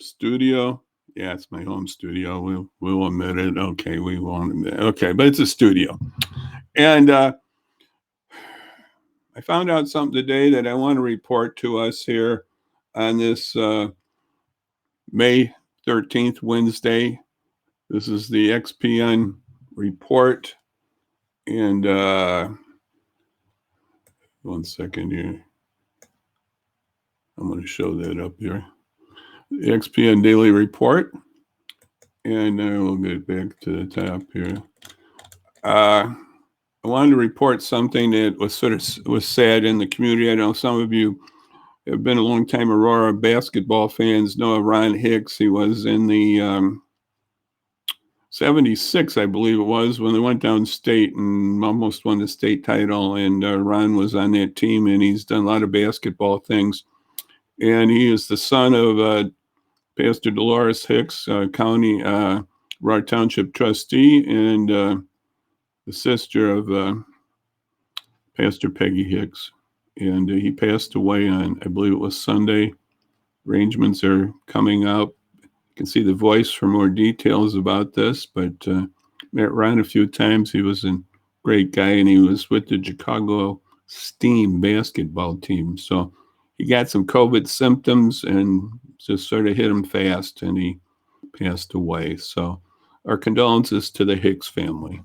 studio. Yeah, it's my home studio. We'll admit it. Okay, we won't admit it. Okay, but it's a studio. And I found out something today that I want to report to us here on this May 13th, Wednesday. This is the XPian report. And 1 second here. I'm going to show that up here. The XPian Daily Report. And we'll get back to the top here. I wanted to report something that was sad in the community. I know some of you have been a long time Aurora basketball fans. Know Ron Hicks. He was in the 76, I believe it was, when they went down state and almost won the state title. And Ron was on that team, and he's done a lot of basketball things. And he is the son of Pastor Dolores Hicks, County Aurora Township trustee, and the sister of Pastor Peggy Hicks. And he passed away on, I believe it was Sunday. Arrangements are coming up. You can see the voice for more details about this, but met Ron a few times. He was a great guy, and he was with the Chicago Steam basketball team. So he got some COVID symptoms and just sort of hit him fast, and he passed away. So our condolences to the Hicks family.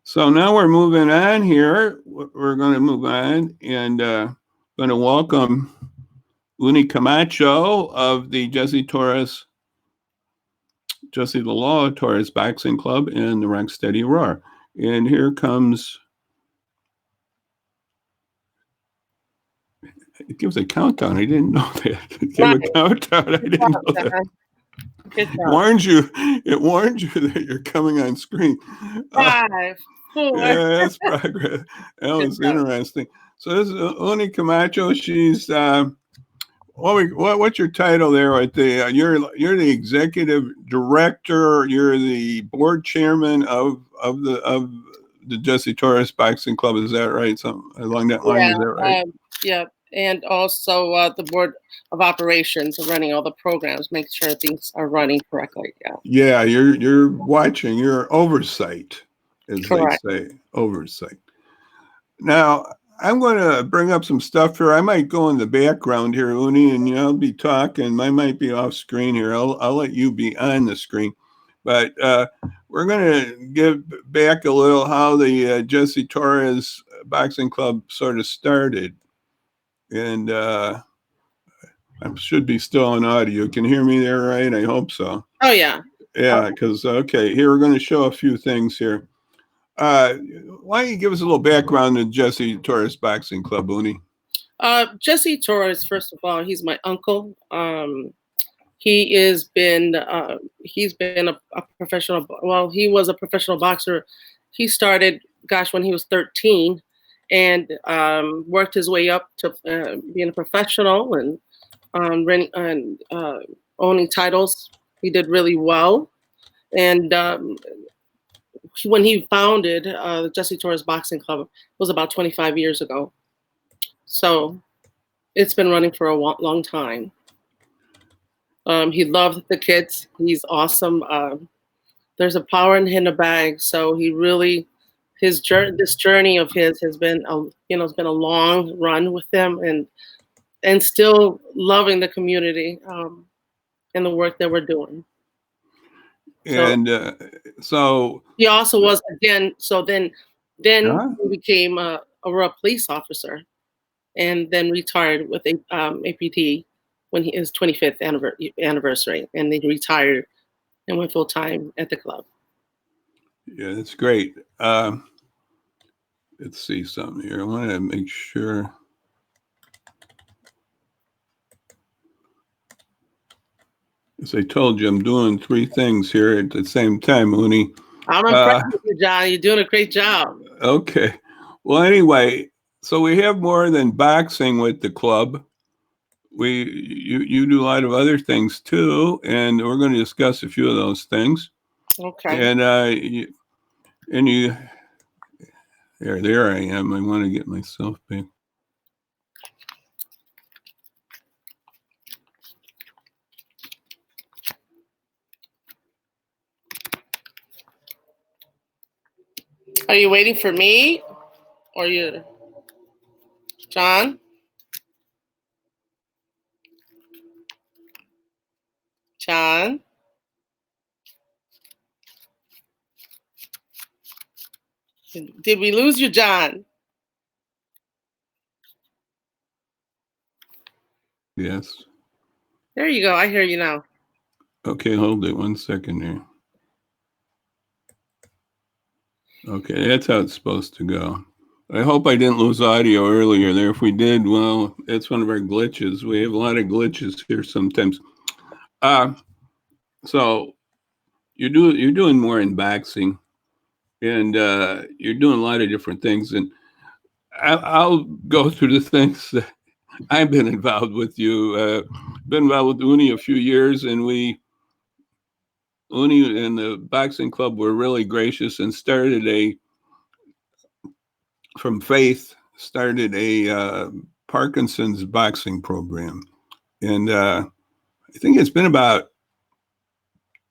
So now we're moving on here. We're going to move on and going to welcome Uni Camacho of the Jesse the Law Torres Boxing Club and the Rocksteady Aurora. And here comes, it gives a countdown. I didn't know that. It gave a countdown. I didn't know that. It warns you that you're coming on screen. 5, 4. Yeah, that's progress. That was interesting. So this is Uni Camacho. She's what's your title there? Right there, you're the executive director. You're the board chairman of the Jesse Torres Boxing Club. Is that right? Something along that line. Yeah, is that right? Yeah, and also the board of operations, running all the programs, make sure things are running correctly. Yeah, you're watching. You're oversight, as Correct. they say, oversight. Now, I'm going to bring up some stuff here. I might go in the background here, Uni, and I'll be talking. I might be off screen here. I'll let you be on the screen. But we're going to give back a little how the Jesse Torres Boxing Club sort of started. And I should be still on audio. Can you hear me there, right? I hope so. Oh, yeah. Yeah, because, okay, here we're going to show a few things here. Why don't you give us a little background on Jesse Torres Boxing Club, Uni? Jesse Torres, first of all, he's my uncle. He's been a professional. Well, he was a professional boxer. He started, when he was 13, and worked his way up to being a professional and owning titles. He did really well, and when he founded the Jesse Torres Boxing Club, it was about 25 years ago. So it's been running for a long time. He loved the kids. He's awesome. There's a power in the bag. So he really, this journey of his has been, it's been a long run with them, and still loving the community and the work that we're doing. And so he also was again. So then he became a Aurora police officer, and then retired with APT when his 25th anniversary, and then retired and went full time at the club. Yeah, that's great. Let's see something here. I want to make sure. As I told you, I'm doing 3 things here at the same time, Uni. I'm impressed with you, John. You're doing a great job. Okay. Well, anyway, so we have more than boxing with the club. You do a lot of other things too, and we're going to discuss a few of those things. Okay. And there I am. I want to get myself back. Are you waiting for me or you, John? John? Did we lose you, John? Yes. There you go. I hear you now. Okay, hold it 1 second there. Okay, that's how it's supposed to go. I hope I didn't lose audio earlier there. If we did, well, that's one of our glitches. We have a lot of glitches here sometimes. So you're doing more in boxing, and you're doing a lot of different things. And I'll go through the things that I've been involved with you. Been involved with Uni a few years, and Uni and the boxing club were really gracious and started a Parkinson's boxing program. And I think it's been about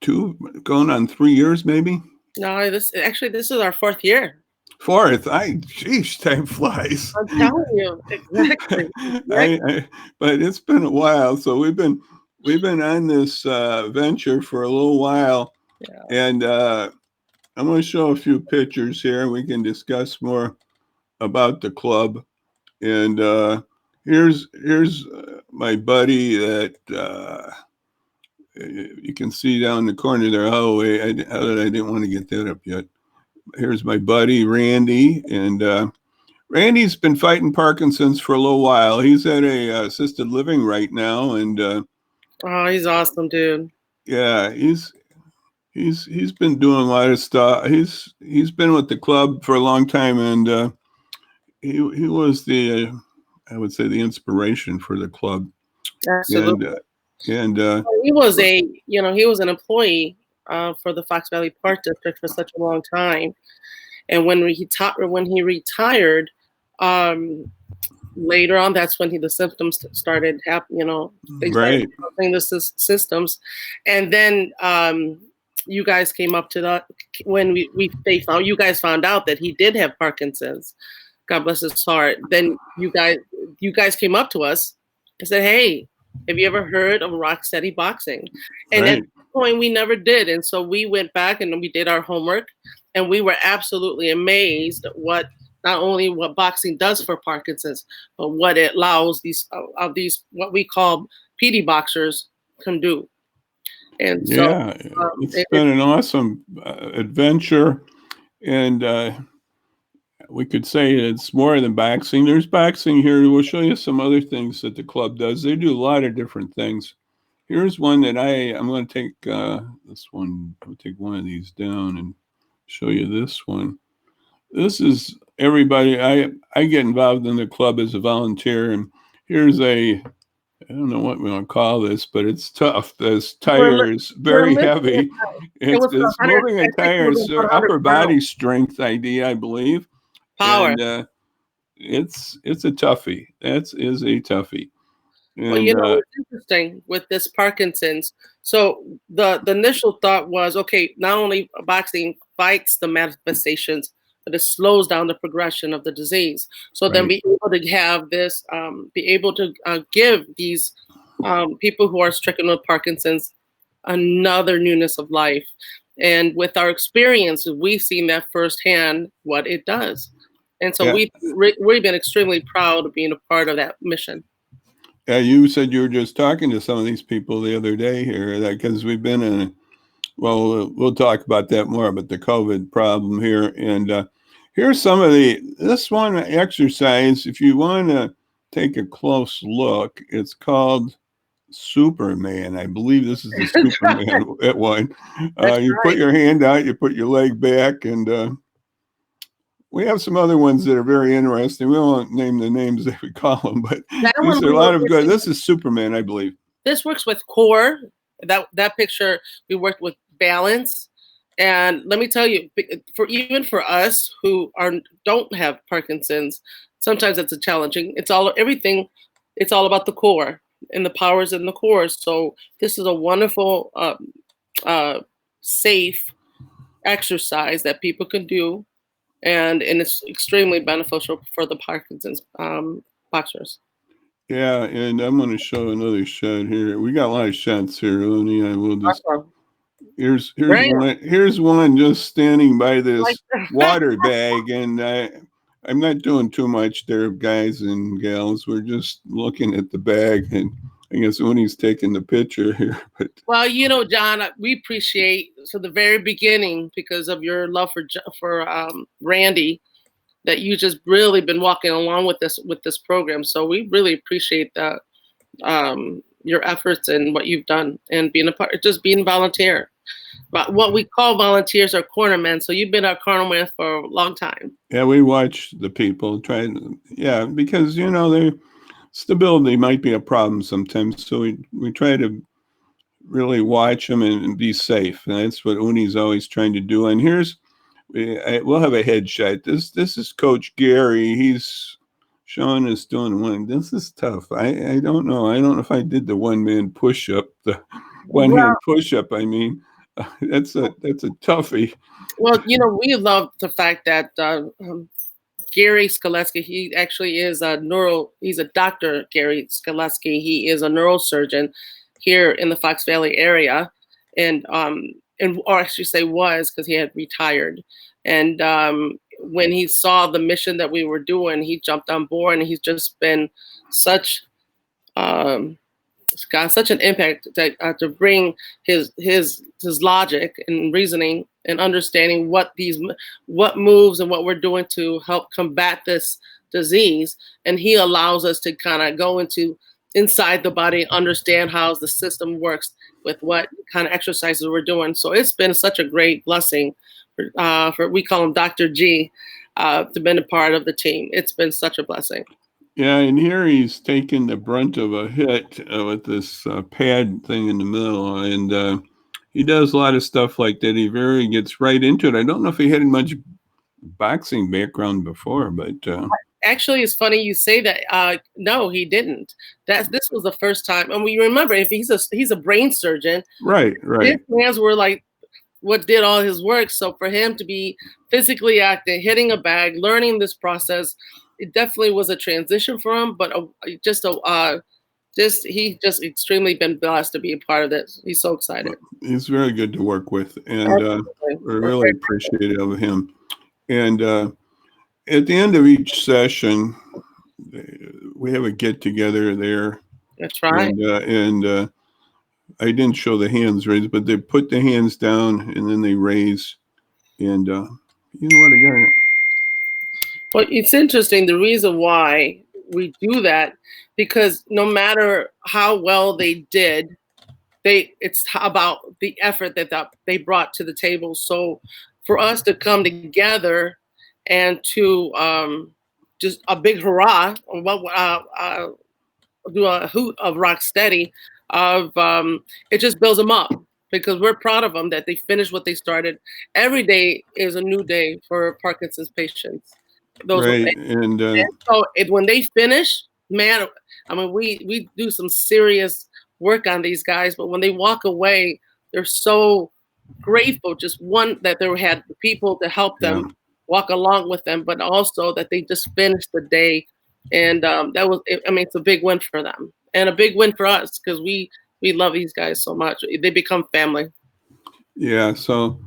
going on 3 years, maybe. No, this is our 4th year. Fourth, geez, time flies. I'm telling you, exactly. But it's been a while, so we've been on this venture for a little while, Yeah. and I'm going to show a few pictures here. We can discuss more about the club, and here's my buddy that you can see down in the corner there. Oh, wait, I didn't want to get that up yet. Here's my buddy Randy, and Randy's been fighting Parkinson's for a little while. He's at a assisted living right now, and oh, he's awesome, dude. Yeah, he's been doing a lot of stuff. He's been with the club for a long time, and he was the I would say the inspiration for the club. Absolutely. And he was an employee for the Fox Valley Park District for such a long time, and when he retired, later on, that's when the symptoms started happening. They started developing the systems, and then you guys came up to when you guys found out that he did have Parkinson's. God bless his heart. Then you guys came up to us and said, "Hey, have you ever heard of Rocksteady Boxing?" And at that point, we never did. And so we went back and we did our homework, and we were absolutely amazed at not only what boxing does for Parkinson's, but what it allows these what we call PD boxers can do. And so it's been an awesome adventure, and we could say it's more than boxing. There's boxing here. We'll show you some other things that the club does. They do a lot of different things. Here's one that I'm going to take this one. I'll take one of these down and show you this one. This is everybody. I get involved in the club as a volunteer, and here's I don't know what we want to call this, but it's tough. This tire is very heavy. It's moving a tire. It's their upper body strength idea, I believe. Power. And it's a toughie. That is a toughie. And, well, it's interesting with this Parkinson's. So the initial thought was, okay, not only boxing fights the manifestations, but it slows down the progression of the disease. So then be able to have this, be able to give these people who are stricken with Parkinson's another newness of life. And with our experience, we've seen that firsthand what it does. And so we've been extremely proud of being a part of that mission. Yeah, you said you were just talking to some of these people the other day here, because we've been in. Well, we'll talk about that more, but the COVID problem here, and here's some of this one exercise. If you want to take a close look, it's called Superman. I believe this is the Superman one. You put your hand out, you put your leg back, and we have some other ones that are very interesting. We won't name the names that we call them, but these are a lot of good. This is Superman, I believe. This works with core. That picture, we worked with balance. And let me tell you, even for us who don't have Parkinson's, sometimes it's challenging. It's all about the core and the powers in the core. So this is a wonderful, safe exercise that people can do and it's extremely beneficial for the Parkinson's boxers. Yeah, and I'm going to show another shot here. We got a lot of shots here, Uni. I will just Awesome. here's Great. one. Here's one just standing by Like, this water bag, and I'm not doing too much there, guys and gals. We're just looking at the bag, and I guess Uni's taking the picture here. But well, John, we appreciate so the very beginning because of your love for Randy that you just really been walking along with this program. So we really appreciate that your efforts and what you've done and being a part, just being a volunteer. But what we call volunteers are cornermen. So you've been our cornerman for a long time. yeah, we watch the people try. Yeah, because their stability might be a problem sometimes. So we try to really watch them and be safe. And that's what Uni's always trying to do. And we'll have a headshot. This is Coach Gary. He's showing us doing one. This is tough. I don't know. I don't know if I did the one-man push-up, the one-hand Well, push-up. I mean, that's a toughie. well, we love the fact that Gary Skaleski, he actually is he's a doctor, Gary Skaleski. He is a neurosurgeon here in the Fox Valley area. Or I should say was, because he had retired. And when he saw the mission that we were doing, he jumped on board, and he's just been such, it's got such an impact to bring his logic and reasoning and understanding what moves and what we're doing to help combat this disease. And he allows us to kind of go inside the body, understand how the system works with what kind of exercises we're doing. So it's been such a great blessing for we call him Dr. G, to been a part of the team. It's been such a blessing. Yeah, and here he's taking the brunt of a hit with this pad thing in the middle, and he does a lot of stuff like that. He very gets right into it. I don't know if he had much boxing background before, but actually, it's funny you say that. No, he didn't. This was the first time. And we remember, if he's a brain surgeon, right. His hands were like what did all his work. So for him to be physically active, hitting a bag, learning this process, it definitely was a transition for him. But he just extremely been blessed to be a part of this. He's so excited. He's very good to work with, and we're really appreciative of him. And at the end of each session, we have a get together there. That's right. And I didn't show the hands raised, but they put the hands down and then they raise. And you know what? Again, well, it's interesting. The reason why we do that, because no matter how well they did, it's about the effort that they brought to the table. So for us to come together and to just a big hurrah, do a hoot of rock steady, it just builds them up because we're proud of them that they finished what they started. Every day is a new day for Parkinson's patients. right, and so when they finish, man, I mean, we do some serious work on these guys, but when they walk away, they're so grateful. Just one, that they had people to help them walk along with them, but also that they just finished the day, and that was, I mean, it's a big win for them and a big win for us because we love these guys so much. They become family. Yeah. So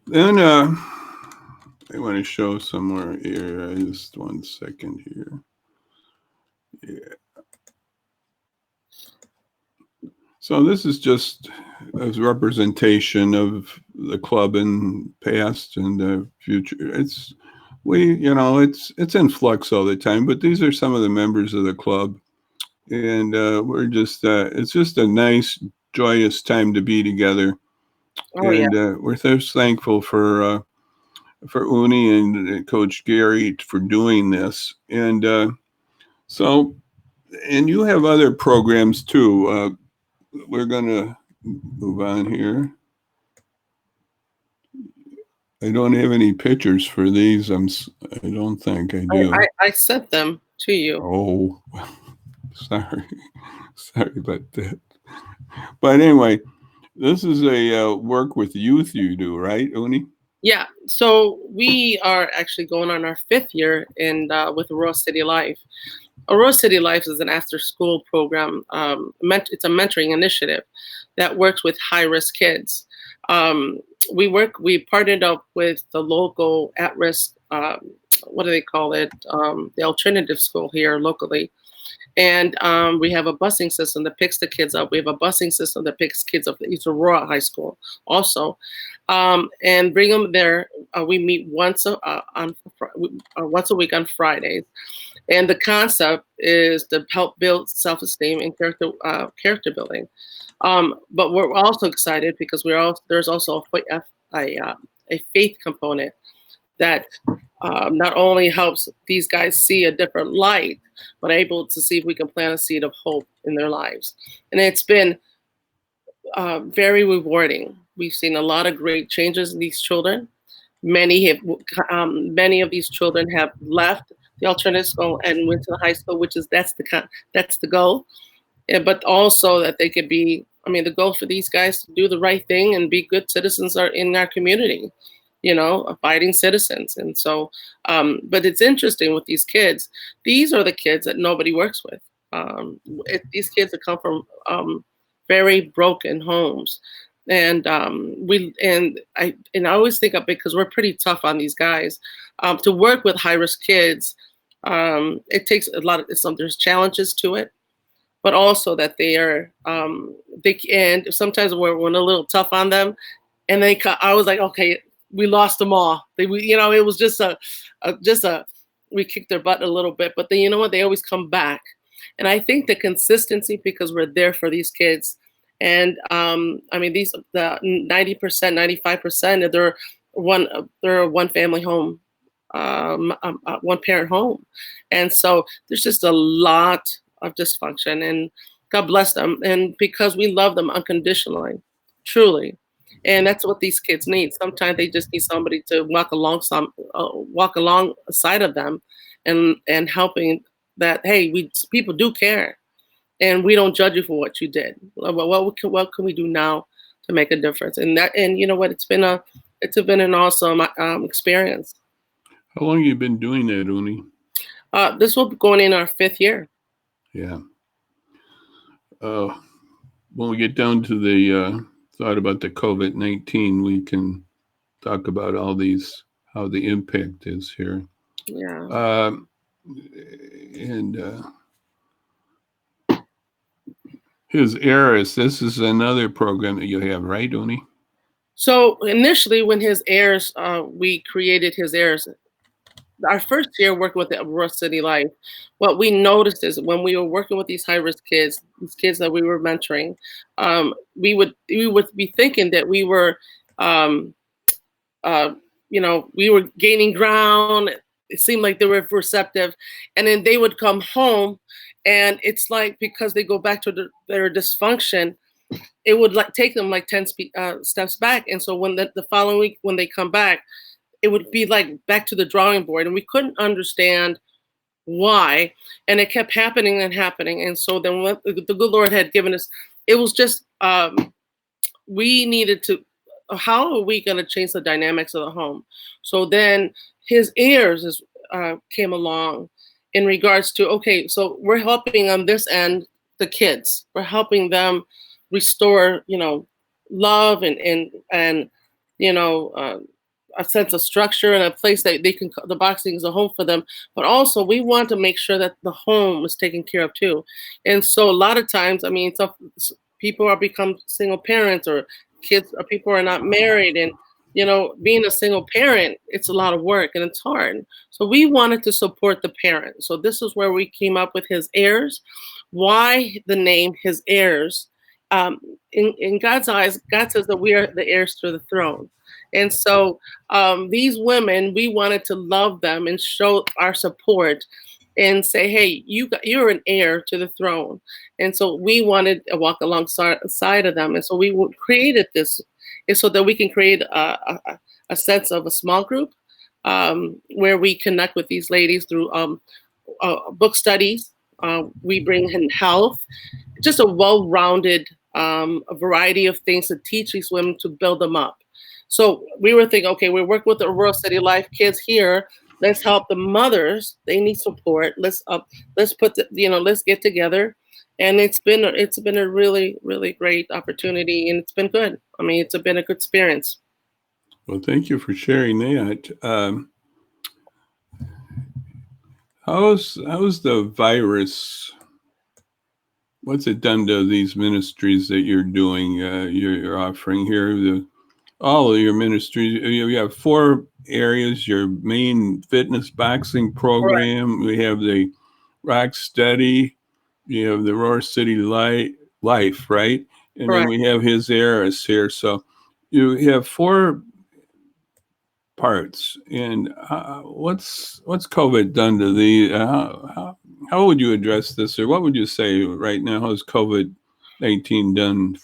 then I want to show somewhere here. Just 1 second here. Yeah. So this is just a representation of the club in past and the future. It's in flux all the time, but these are some of the members of the club, and we're just it's just a nice, joyous time to be together. Oh, and we're so thankful for Uni and Coach Gary for doing this. And so, and you have other programs too. We're going to move on here. I don't have any pictures for these. I don't think I do. I sent them to you. Oh, sorry about that. But anyway, this is a work with youth you do, right, Uni? Yeah, so we are actually going on our 5th year in with Aurora City Life. Aurora City Life is an after-school program. It's a mentoring initiative that works with high-risk kids. Um, we partnered up with the local at-risk, what do they call it? The alternative school here locally. And we have a busing system that picks the kids up. We have a busing system that picks kids up at East Aurora High School also, and bring them there. We meet once a week on Fridays, and the concept is to help build self-esteem and character building. But we're also excited because there's also a faith component that not only helps these guys see a different light, but able to see if we can plant a seed of hope in their lives. And it's been very rewarding. We've seen a lot of great changes in these children. Many of these children have left the alternative school and went to the high school, that's the goal. But also that they could be. I mean, the goal for these guys to do the right thing and be good citizens are in our community, abiding citizens. And so, but it's interesting with these kids. These are the kids that nobody works with. These kids that come from very broken homes, and I always think of, because we're pretty tough on these guys, to work with high risk kids. It takes a lot of there's challenges to it, but also that and sometimes we're a little tough on them, and I was like, okay, we lost them all. It was just we kicked their butt a little bit, but then you know what? They always come back, and I think the consistency, because we're there for these kids, and I mean the 90%, 95%, they're a one family home, one parent home, and so there's just a lot of dysfunction, and God bless them, and because we love them unconditionally, truly. And that's what these kids need. Sometimes they just need somebody to walk alongside of them, and helping that, hey, people do care, and we don't judge you for what you did. What can we do now to make a difference? And you know what? It's been an awesome experience. How long have you been doing that, Uni? This will be going in our 5th year. Yeah. When we get down to the thought about the COVID-19, we can talk about all these, how the impact is here. Yeah. And his heirs, this is another program that you have, right, Uni? So initially, when his heirs, we created his heirs. Our first year working with the Aurora City Life, what we noticed is when we were working with these high risk kids, these kids that we were mentoring, we would be thinking that we were, we were gaining ground. It seemed like they were receptive, and then they would come home, and it's like, because they go back to their dysfunction, it would take them 10 steps back. And so when the following week, when they come back, it would be like back to the drawing board, and we couldn't understand why, and it kept happening and happening. And so then what the good Lord had given us, it was just we needed to, how are we going to change the dynamics of the home? So then his heirs came along in regards to, okay, so we're helping on this end the kids, we're helping them restore love and a sense of structure and a place that the boxing is a home for them. But also we want to make sure that the home is taken care of too. And so a lot of times, I mean, people are become single parents, or kids or people are not married. And, being a single parent, it's a lot of work and it's hard. So we wanted to support the parent. So this is where we came up with his heirs. Why the name his heirs? In God's eyes, God says that we are the heirs to the throne. And so these women, we wanted to love them and show our support and say, hey, you're an heir to the throne. And so we wanted to walk alongside of them. And so we created this, is so that we can create a sense of a small group where we connect with these ladies through book studies. We bring in health, just a well-rounded a variety of things to teach these women, to build them up. So we were thinking, okay, we're working with the Aurora City Life kids here. Let's help the mothers. They need support. Let's put let's get together. And it's been a really, really great opportunity, and it's been good. I mean, it's been a good experience. Well, thank you for sharing that. How's the virus? What's it done to these ministries that you're doing? You're offering here all of your ministries. You have 4 areas: your main fitness boxing Correct. program. We have the Rock Steady. You have the Aurora City Life, right? And then Correct. we have his Eris here. So you have 4 parts. And what's COVID done to the? How would you address this, or what would you say right now? How's COVID-19 done?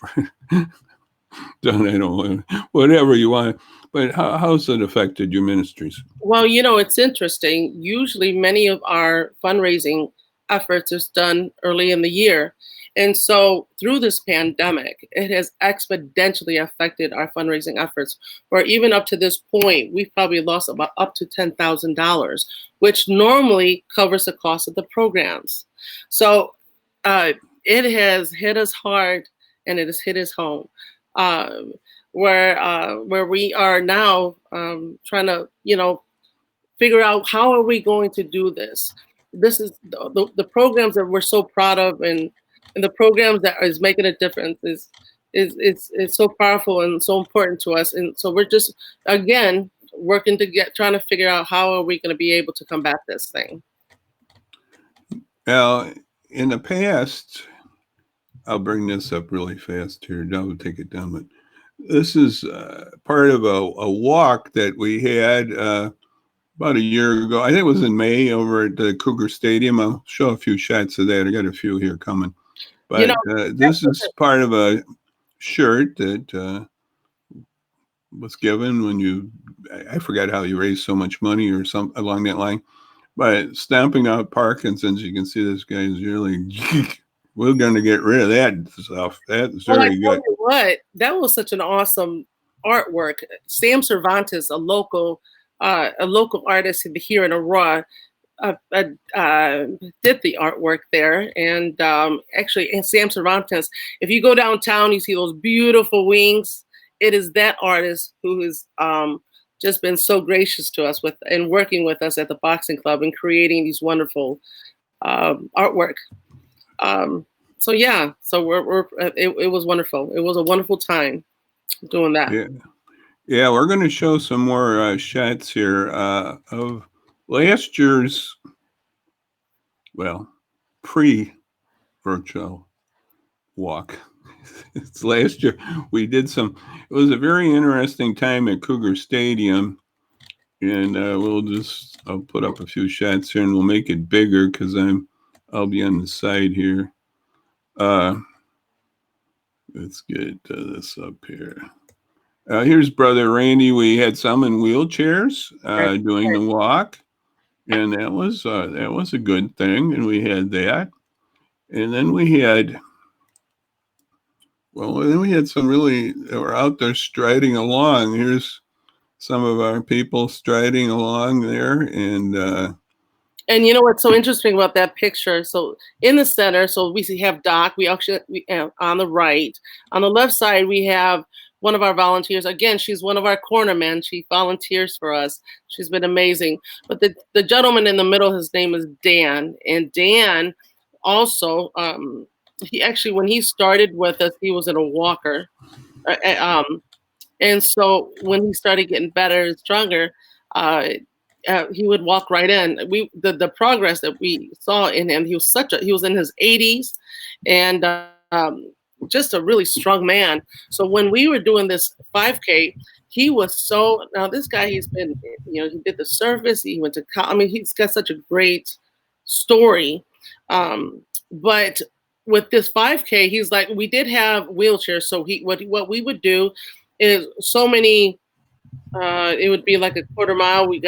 Done? I don't know, whatever you want. But how's it affected your ministries? Well, it's interesting. Usually, many of our fundraising efforts is done early in the year. And so, through this pandemic, it has exponentially affected our fundraising efforts. Where even up to this point, we've probably lost about up to $10,000, which normally covers the cost of the programs. So, uh, it has hit us hard, and it has hit us home. Um, where we are now trying to figure out how are we going to do this. This is the programs that we're so proud of, and the programs that is making a difference is so powerful and so important to us. And so we're just again working to trying to figure out how are we going to be able to combat this thing. Now, in the past, I'll bring this up really fast here. Don't take it down, but this is part of a walk that we had about a year ago. I think it was in May over at the Cougar Stadium. I'll show a few shots of that. I got a few here coming. You But know, this is part of a shirt that was given when I forgot how you raised so much money or something along that line. But stamping out Parkinson's, you can see this guy's really, we're going to get rid of that stuff. That's well, I very tell good. you what, that was such an awesome artwork. Sam Cervantes, a local artist here in Aurora, did the artwork there. And actually, and Sam Cervantes, if you go downtown, you see those beautiful wings. It is that artist who has just been so gracious to us with and working with us at the boxing club and creating these wonderful artwork. Um, so yeah, so it was wonderful. It was a wonderful time doing that. Yeah. Yeah, we're going to show some more shots here of last year's, well, pre-virtual walk. It's last year. We did some, it was a very interesting time at Cougar Stadium. And I'll put up a few shots here and we'll make it bigger because I'll be on the side here. Let's get this up here. Here's Brother Randy. We had some in wheelchairs doing the walk, and that was a good thing. And we had that, and then we had some really that were out there striding along. Here's some of our people striding along there, And you know what's so interesting about that picture? So in the center, so have Doc. On the right, on the left side, we have one of our volunteers. Again, she's one of our cornermen. She volunteers for us. She's been amazing. But the gentleman in the middle, his name is Dan, and Dan also he actually when he started with us, he was in a walker. And so when he started getting better and stronger, uh, he would walk right in. The progress that we saw in him. He was in his 80s, and just a really strong man. So when we were doing this 5K, he was so. Now this guy, he did the service. He went to. I mean, he's got such a great story, but. With this 5K, he's like, we did have wheelchairs. So what we would do is so many it would be like a quarter mile. We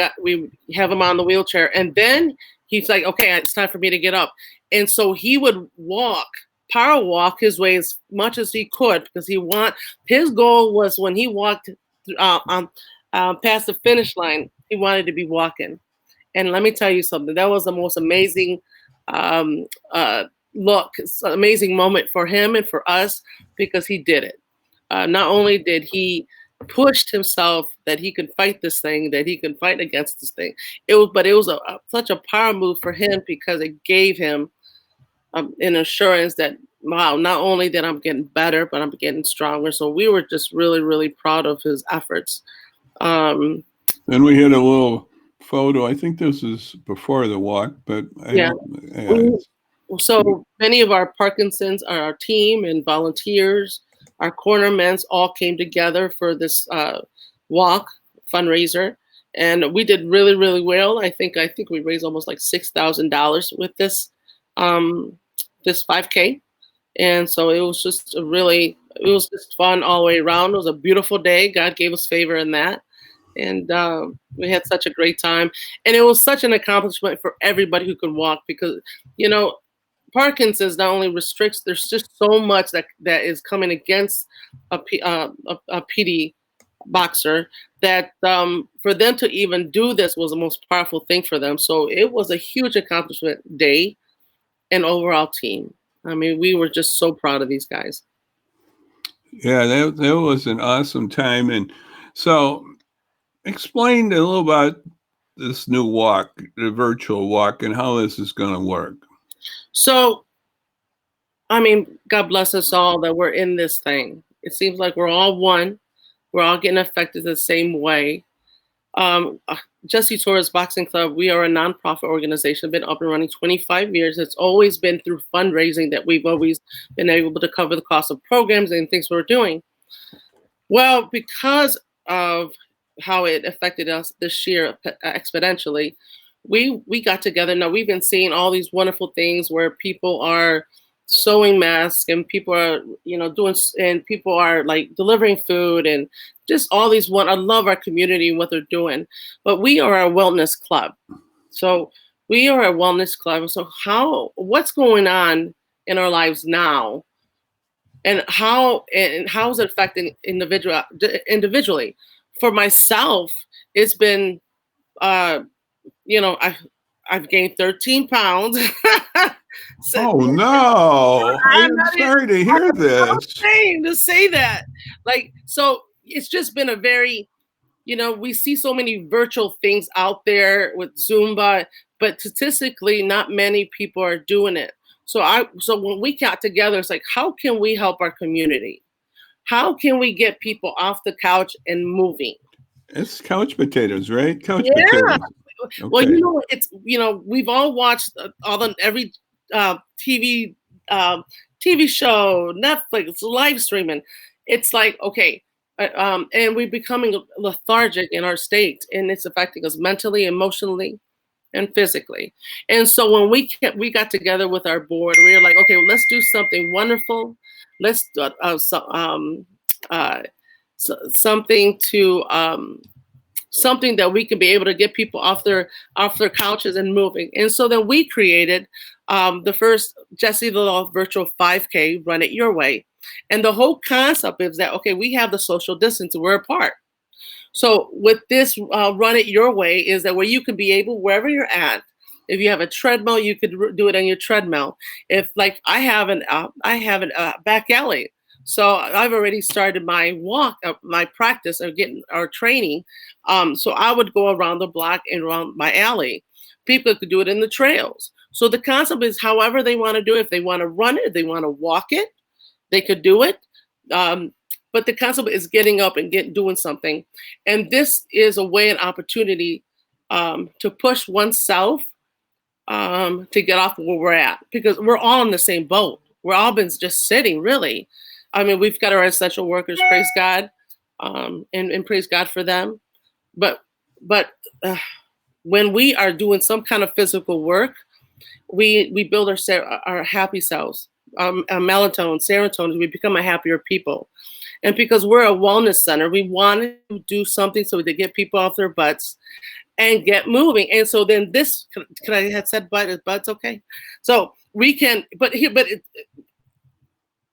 have him on the wheelchair, and then he's like, okay, it's time for me to get up. And so he would power walk his way as much as he could, because his goal was when he walked past the finish line, he wanted to be walking. And let me tell you something. That was the most amazing um, look. It's an amazing moment for him and for us because he did it. Not only did he pushed himself that he could fight this thing, that he could fight against this thing. But it was such a power move for him because it gave him an assurance that, wow, not only that I'm getting better, but I'm getting stronger. So we were just really, really proud of his efforts. Then we had a little photo. I think this is before the walk, but yeah. So many of our Parkinsons are our team and volunteers. Our cornermen all came together for this walk fundraiser, and we did really, really well. I think we raised almost like $6,000 with this this 5K, and so it was just it was just fun all the way around. It was a beautiful day. God gave us favor in that, and we had such a great time. And it was such an accomplishment for everybody who could walk because, you know, Parkinson's not only restricts, there's just so much that is coming against a PD boxer that for them to even do this was the most powerful thing for them. So it was a huge accomplishment day and overall team. I mean, we were just so proud of these guys. Yeah, that was an awesome time. And so explain a little about this new walk, the virtual walk, and how this is going to work. So, I mean, God bless us all that we're in this thing. It seems like we're all one. We're all getting affected the same way. Jesse Torres Boxing Club, we are a nonprofit organization, been up and running 25 years. It's always been through fundraising that we've always been able to cover the cost of programs and things we're doing. Well, because of how it affected us this year exponentially, we got together. Now we've been seeing all these wonderful things where people are sewing masks and people are, you know, doing, and people are like delivering food and just all these I love our community and what they're doing. But we are a wellness club. So we are a wellness club. So what's going on in our lives now? And how is it affecting individually? For myself, it's been you know, I've gained 13 pounds. Oh no! I'm sorry to hear this. I'm ashamed to say that. Like, so it's just been a very, you know, we see so many virtual things out there with Zumba, but statistically, not many people are doing it. So when we got together, it's like, how can we help our community? How can we get people off the couch and moving? It's couch potatoes, right? Couch potatoes. Okay. Well, you know, it's, you know, we've all watched every TV show, Netflix, live streaming. It's like, okay, and we're becoming lethargic in our state, and it's affecting us mentally, emotionally, and physically. And so when we got together with our board, we were like, okay, well, let's do something wonderful. Let's something to something that we can be able to get people off their couches and moving. And so then we created the first Jesse the Law virtual 5K, Run It Your Way. And the whole concept is that, okay, we have the social distance, we're apart. So with this Run It Your Way is that where you can be able, wherever you're at, if you have a treadmill, you could do it on your treadmill. If like I have a back alley. So I've already started my walk, my practice of getting our training. So I would go around the block and around my alley. People could do it in the trails. So the concept is however they want to do it. If they want to run it, if they want to walk it, they could do it. But the concept is getting up and doing something. And this is a way, an opportunity to push oneself to get off where we're at, because we're all in the same boat. We're all been just sitting, really. I mean, we've got our essential workers, praise God, and praise God for them. But when we are doing some kind of physical work, we build our happy selves, melatonin, serotonin. We become a happier people. And because we're a wellness center, we want to do something so they get people off their butts and get moving. And so then this, can I have said butts? Okay. So we can,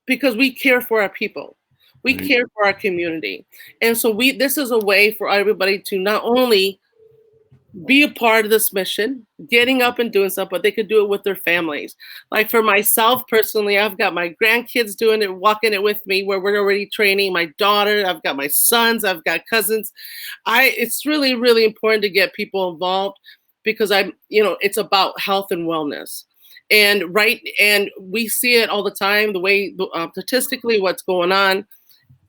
because we care for our people. We Right. care for our community. And so this is a way for everybody to not only be a part of this mission, getting up and doing stuff, but they could do it with their families. Like for myself personally, I've got my grandkids doing it, walking it with me, where we're already training my daughter. I've got my sons, I've got cousins. It's really, really important to get people involved because it's about health and wellness. And we see it all the time, the way statistically what's going on,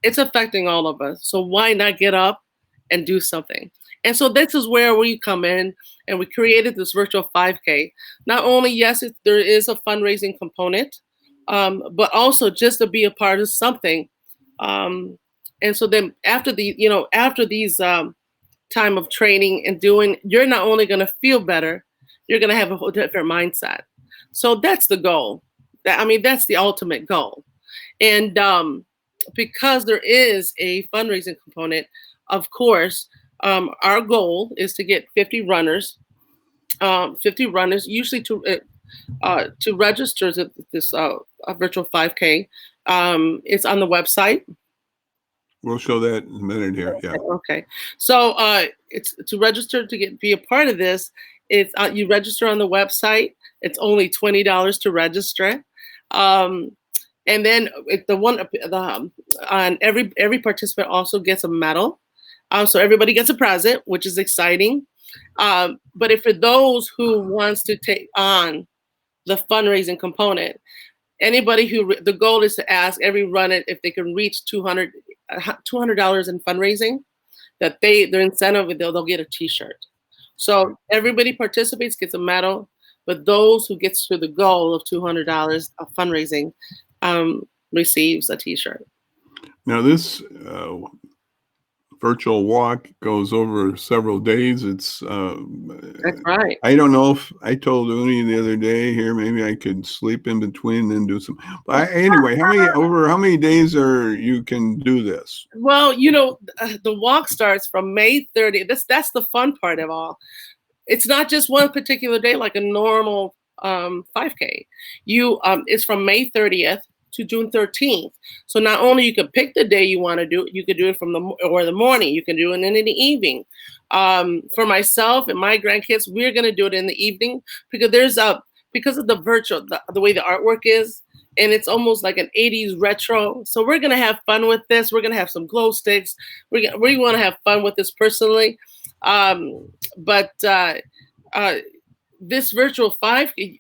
it's affecting all of us. So why not get up and do something? And so this is where we come in, and we created this virtual 5K. Not only, yes, there is a fundraising component, but also just to be a part of something. And so then after these time of training and doing, you're not only going to feel better, you're going to have a whole different mindset. So that's the goal. That's the ultimate goal. And because there is a fundraising component, of course, our goal is to get 50 runners, usually to register this virtual 5K. It's on the website. We'll show that in a minute here. Yeah. Okay. So it's to register to be a part of this. It's you register on the website. It's only $20 to register. And then every participant also gets a medal. So everybody gets a present, which is exciting. But for those who wants to take on the fundraising component, the goal is to ask every runner if they can reach $200 in fundraising, that their incentive, they'll get a T-shirt. So everybody participates, gets a medal, but those who gets to the goal of $200 of fundraising receives a T-shirt. Now this virtual walk goes over several days. It's That's right. I don't know if I told Uni the other day here, maybe I could sleep in between and then do some. But anyway, how many days you can do this? Well, the walk starts from May 30th. That's the fun part of all. It's not just one particular day like a normal 5K. It's from May 30th to June 13th. So not only you could pick the day you want to do it, you could do it from the morning. You can do it in the evening. For myself and my grandkids, we're going to do it in the evening because because of the virtual, the way the artwork is, and it's almost like an 80s retro. So we're going to have fun with this. We're going to have some glow sticks. We want to have fun with this personally. But this virtual 5K,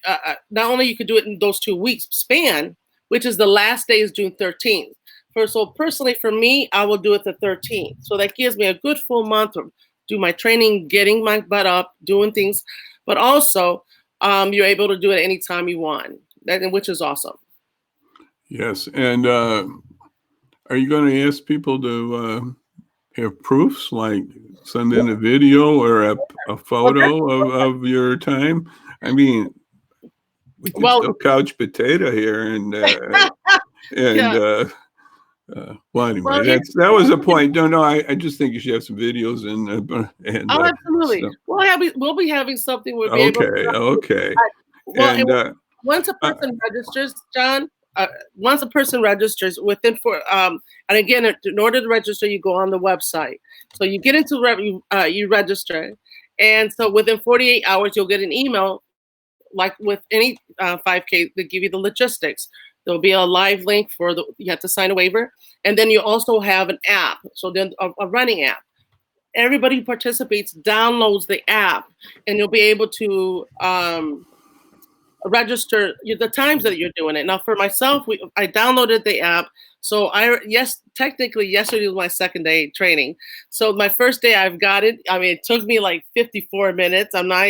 not only you could do it in those 2 weeks span, which is the last day is June 13th. So personally for me, I will do it the 13th. So that gives me a good full month to do my training, getting my butt up, doing things, but also you're able to do it anytime you want, which is awesome. Yes. And are you going to ask people to have proofs, like send in a video or a photo of your time? I mean, we can still couch potato here and Yeah. well, anyway, that was a point. No, I just think you should have some videos and absolutely. So. We'll be having something. We'll be able to. Okay. Well, once a person registers, John. Once a person registers within and again, in order to register, you go on the website. So you get into you register, and so within 48 hours, you'll get an email. Like with any 5K, they give you the logistics. There'll be a live link you have to sign a waiver. And then you also have an app. So then a running app. Everybody who participates downloads the app, and you'll be able to register the times that you're doing it. Now for myself, I downloaded the app. So technically yesterday was my second day training. So my first day I've got it. It took me like 54 minutes. I'm not,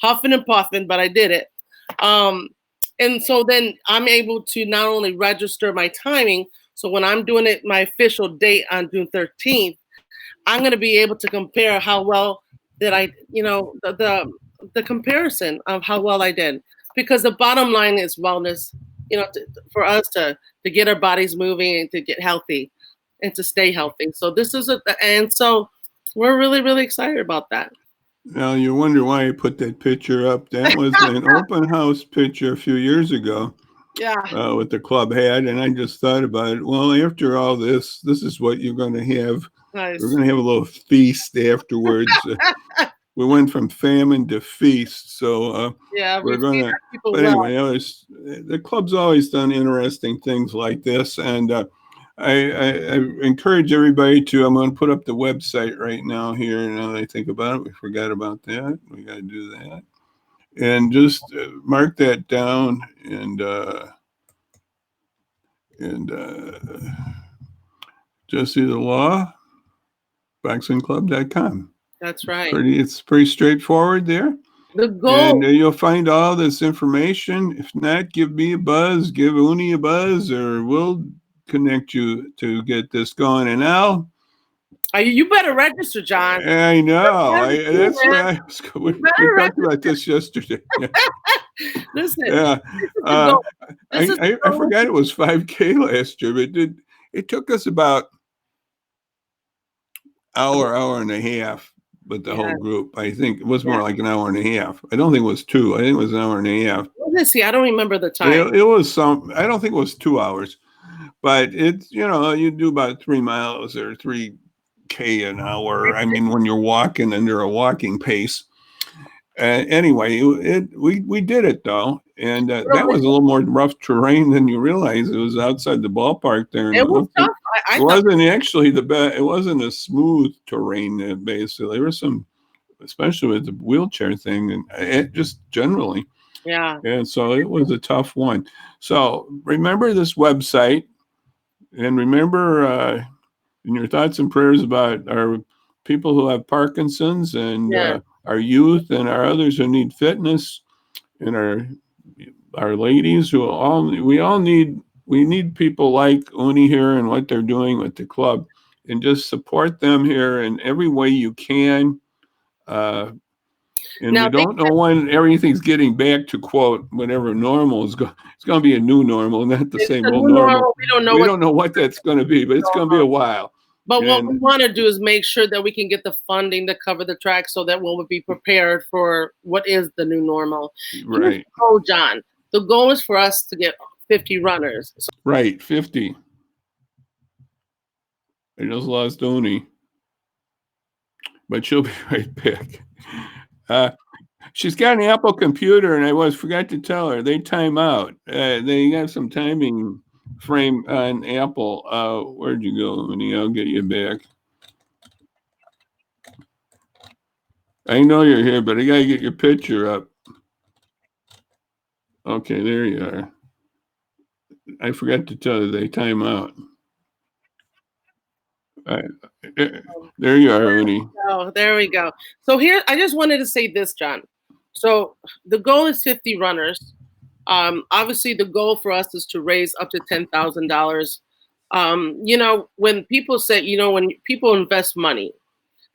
huffing and puffing, but I did it. And so then I'm able to not only register my timing. So when I'm doing it, my official date on June 13th, I'm going to be able to compare how well did I, the comparison of how well I did. Because the bottom line is wellness, for us to get our bodies moving and to get healthy and to stay healthy. So and so we're really, really excited about that. Now you wonder why I put that picture up. That was an open house picture a few years ago. Yeah. What the club had, and I just thought about it. Well, after all this is what you're going to have. Nice. We're going to have a little feast afterwards. We went from famine to feast, so Yeah, we're going to. people But well. anyway, the club's always done interesting things like this, and I encourage everybody to. I'm going to put up the website right now here. Now that I think about it, we forgot about that. We got to do that, and just mark that down and. Jesse the Law, boxingclub.com. That's right. It's pretty straightforward there. The goal. And you'll find all this information. If not, give me a buzz, give Uni a buzz, or we'll connect you to get this going. And now, You better register, John. I know. That's where I was going. We talked about this yesterday. Yeah. Listen. Yeah. I forgot it was 5K last year, but it took us about hour and a half with the whole group. I think it was more like an hour and a half. I don't think it was 2. I think it was an hour and a half. Let's see. I don't remember the time. It was some. I don't think it was 2 hours, but it's you do about 3 miles or 3K an hour. I mean, when you're walking under a walking pace. Anyway, we did it though, and that was a little more rough terrain than you realize. It was outside the ballpark there. It was tough. It wasn't actually the best. It wasn't a smooth terrain. Basically, there was some, especially with the wheelchair thing, and it just generally. Yeah. And so it was a tough one. So remember this website, and remember in your thoughts and prayers about our people who have Parkinson's and our youth and our others who need fitness, and our ladies who we need people like Uni here and what they're doing with the club, and just support them here in every way you can. And now, we don't know when everything's getting back to quote whatever normal is going. It's going to be a new normal, not the same old normal. We don't know what that's going to be, but it's going to be a while. But what we want to do is make sure that we can get the funding to cover the track so that we'll be prepared for what is the new normal. Right. Oh, John, the goal is for us to get 50 runners. Right, 50. I just lost Uni, but she'll be right back. She's got an Apple computer, and I forgot to tell her they time out. They got some timing frame on Apple. Where'd you go, Uni? I'll get you back. I know you're here, but I gotta get your picture up. Okay, there you are. I forgot to tell you they time out. There you are, Uni. Oh, there we go. So here, I just wanted to say this, John. So the goal is 50 runners. Obviously, the goal for us is to raise up to $10,000. When people say, when people invest money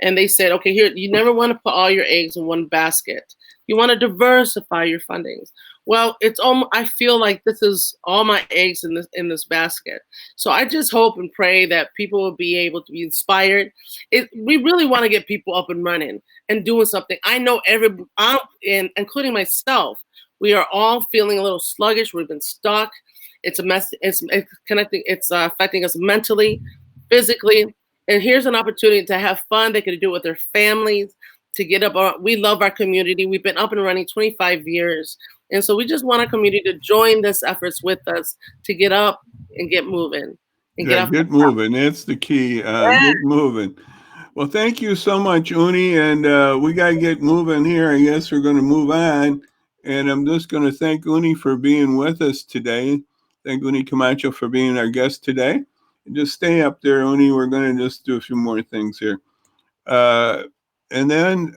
and they said, okay, here, you never want to put all your eggs in one basket. You want to diversify your fundings. Well, I feel like this is all my eggs in this basket. So I just hope and pray that people will be able to be inspired. We really want to get people up and running and doing something. I know including myself, we are all feeling a little sluggish. We've been stuck. It's a mess. It's connecting. It's affecting us mentally, physically. And here's an opportunity to have fun. They can do it with their families, to get up. We love our community. We've been up and running 25 years. And so we just want our community to join this efforts with us to get up and get moving. And get moving. That's the key. Get moving. Well, thank you so much, Uni. And we got to get moving here. I guess we're going to move on. And I'm just going to thank Uni for being with us today. Thank Uni Camacho for being our guest today. And just stay up there, Uni. We're going to just do a few more things here. And then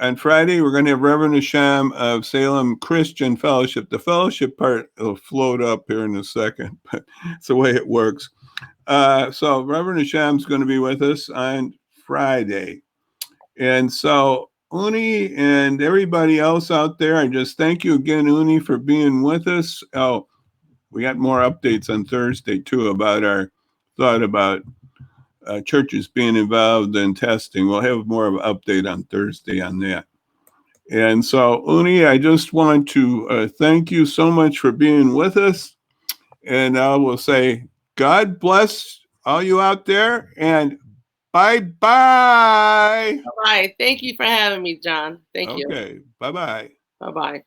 on Friday, we're going to have Reverend Asham of Salem Christian Fellowship. The fellowship part will float up here in a second, but it's the way it works. So Reverend Asham's going to be with us on Friday. And so Uni and everybody else out there, I just thank you again, Uni, for being with us. Oh, we got more updates on Thursday, too, about our thought about churches being involved in testing. We'll have more of an update on Thursday on that. And so, Uni, I just want to thank you so much for being with us. And I will say, God bless all you out there, and bye-bye. All right. Thank you for having me, John. Thank you. Okay, bye-bye. Bye-bye.